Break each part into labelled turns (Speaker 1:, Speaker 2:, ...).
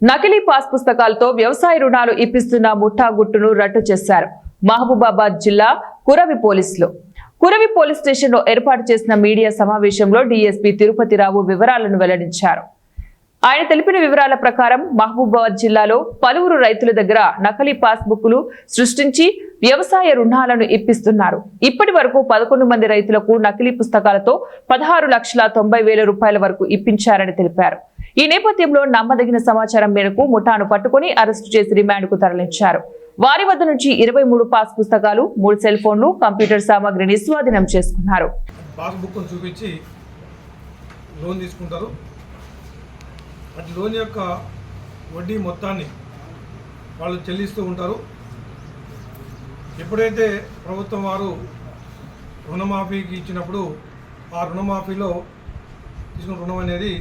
Speaker 1: నకిలీ పాస్ పుస్తకాలతో వ్యవసాయ రుణాలు ఇప్పిస్తున్న ముఠా గుట్టును రట్టు చేశారు. మహబూబాబాద్ జిల్లా కురవి పోలీస్ స్టేషన్లో ఏర్పాటు చేసిన మీడియా సమావేశంలో డీఎస్పీ తిరుపతిరావు వివరాలను వెల్లడించారు. ఆయన తెలిపిన వివరాల ప్రకారం మహబూబాబాద్ జిల్లాలో పలువురు రైతుల దగ్గర నకిలీ పాస్ బుక్లు సృష్టించి వ్యవసాయ రుణాలను ఇప్పిస్తున్నారు. ఇప్పటి వరకు 11 మంది రైతులకు నకిలీ పుస్తకాలతో 16,90,000 రూపాయల వరకు ఇప్పించారని తెలిపారు. ఈ నేపథ్యంలో నమ్మదగిన సమాచారం మేరకు ముఠాను పట్టుకుని అరెస్టు చేసి రిమాండ్కు తరలించారు. వారి వద్ద నుంచి 23 పాస్ పుస్తకాలు, 3 సెల్ ఫోన్లు, కంప్యూటర్ సామాగ్రిని స్వాధీనం చేసుకున్నారు.
Speaker 2: పాస్ బుక్ చూపించి లోన్ తీసుకుంటారు. అటు లోన్ యొక్క వడ్డీ మొత్తాన్ని వాళ్ళు చెల్లిస్తూ ఉంటారు. ఎప్పుడైతే ప్రభుత్వం వారు రుణమాఫీకి ఇచ్చినప్పుడు ఆ రుణమాఫీలో తీసుకున్న రుణం అనేది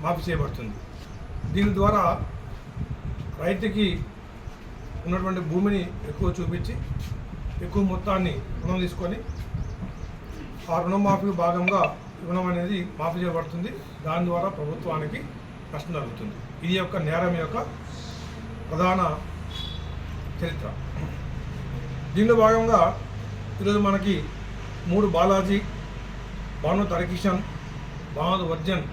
Speaker 2: మాఫీ చేయబడుతుంది. దీని ద్వారా రైతుకి ఉన్నటువంటి భూమిని ఎక్కువ చూపించి ఎక్కువ మొత్తాన్ని రుణం తీసుకొని ఆ రుణమాఫీ భాగంగా రుణం అనేది మాఫీ చేయబడుతుంది. దాని ద్వారా ప్రభుత్వానికి నష్టం జరుగుతుంది. ఇది యొక్క నేరం యొక్క ప్రధాన చరిత్ర. దీనిలో భాగంగా ఈరోజు మనకి 3 బాలాజీ, భాను తరకిషన్, భాను వర్జన్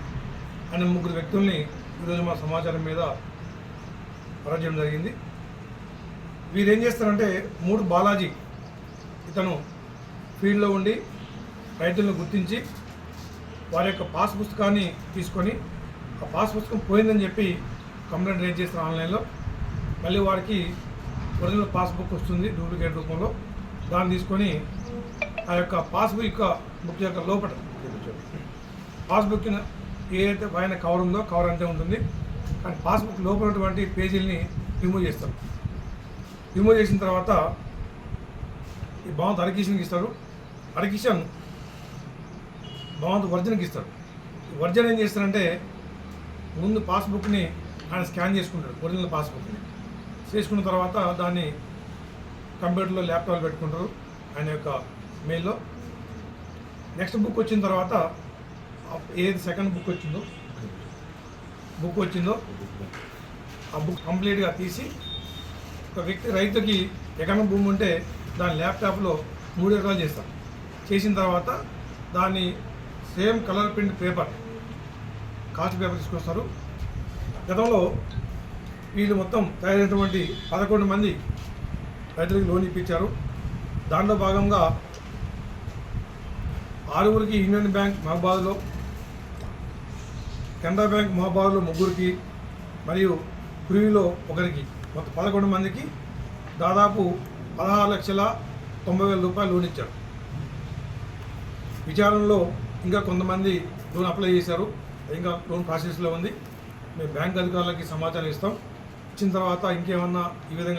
Speaker 2: అనే 3 వ్యక్తుల్ని ఈరోజు మా సమాచారం మీద అరెస్ట్ చేయడం జరిగింది. వీరు ఏం చేస్తారంటే 3 బాలాజీ ఇతను ఫీల్డ్లో ఉండి రైతులను గుర్తించి వారి యొక్క పాస్ పుస్తకాన్ని తీసుకొని ఆ పాస్ పుస్తకం పోయిందని చెప్పి కంప్లైంట్ రేజ్ చేస్తారు ఆన్లైన్లో. మళ్ళీ వారికి ఒరిజినల్ పాస్బుక్ వస్తుంది డూప్లికేట్ రూపంలో. దాన్ని తీసుకొని ఆ యొక్క పాస్బుక్ యొక్క లోపల పాస్బుక్ ఏదైతే పైన కవర్ ఉందో కవర్ అంతే ఉంటుంది, కానీ పాస్బుక్ లోపల ఉన్నటువంటి పేజీలని రిమూవ్ చేస్తారు. రిమూవ్ చేసిన తర్వాత ఈ భావంత్ అరకిషన్కి ఇస్తారు. అరకిషన్ భావంత్ వర్జన్కి ఇస్తారు. వర్జన్ ఏం చేస్తారంటే ముందు పాస్బుక్ని ఆయన స్కాన్ చేసుకుంటాడు, ఒరిజినల్ పాస్బుక్ని చేసుకున్న తర్వాత దాన్ని కంప్యూటర్లో ల్యాప్టాప్లో పెట్టుకుంటారు ఆయన యొక్క మెయిల్లో. నెక్స్ట్ బుక్ వచ్చిన తర్వాత ఏది సెకండ్ బుక్ వచ్చిందో ఆ బుక్ కంప్లీట్గా తీసి ఒక వ్యక్తి రైతుకి ఎకరం భూమి ఉంటే దాని ల్యాప్టాప్లో 3 ఎకరాలు చేస్తారు. చేసిన తర్వాత దాన్ని same colour print paper, cost paper తీసుకొస్తారు. గతంలో వీళ్ళు మొత్తం తయారైనటువంటి 11 మంది రైతులకు లోన్ ఇప్పించారు. దాంట్లో భాగంగా 6 యూనియన్ బ్యాంక్ మహబాద్లో, కెనరా బ్యాంక్ మహబాద్లో 3 మరియు కురివిలో 1, మొత్తం 11 మందికి దాదాపు 16,90,000 రూపాయలు లోన్ ఇచ్చారు. విచారణలో ఇంకా కొంతమంది లోన్ అప్లై చేశారు, ఇంకా లోన్ ప్రాసెస్లో ఉంది. మేము బ్యాంక్ అధికారులకి సమాచారం ఇస్తాం. ఇచ్చిన తర్వాత ఇంకేమన్నా ఈ విధంగా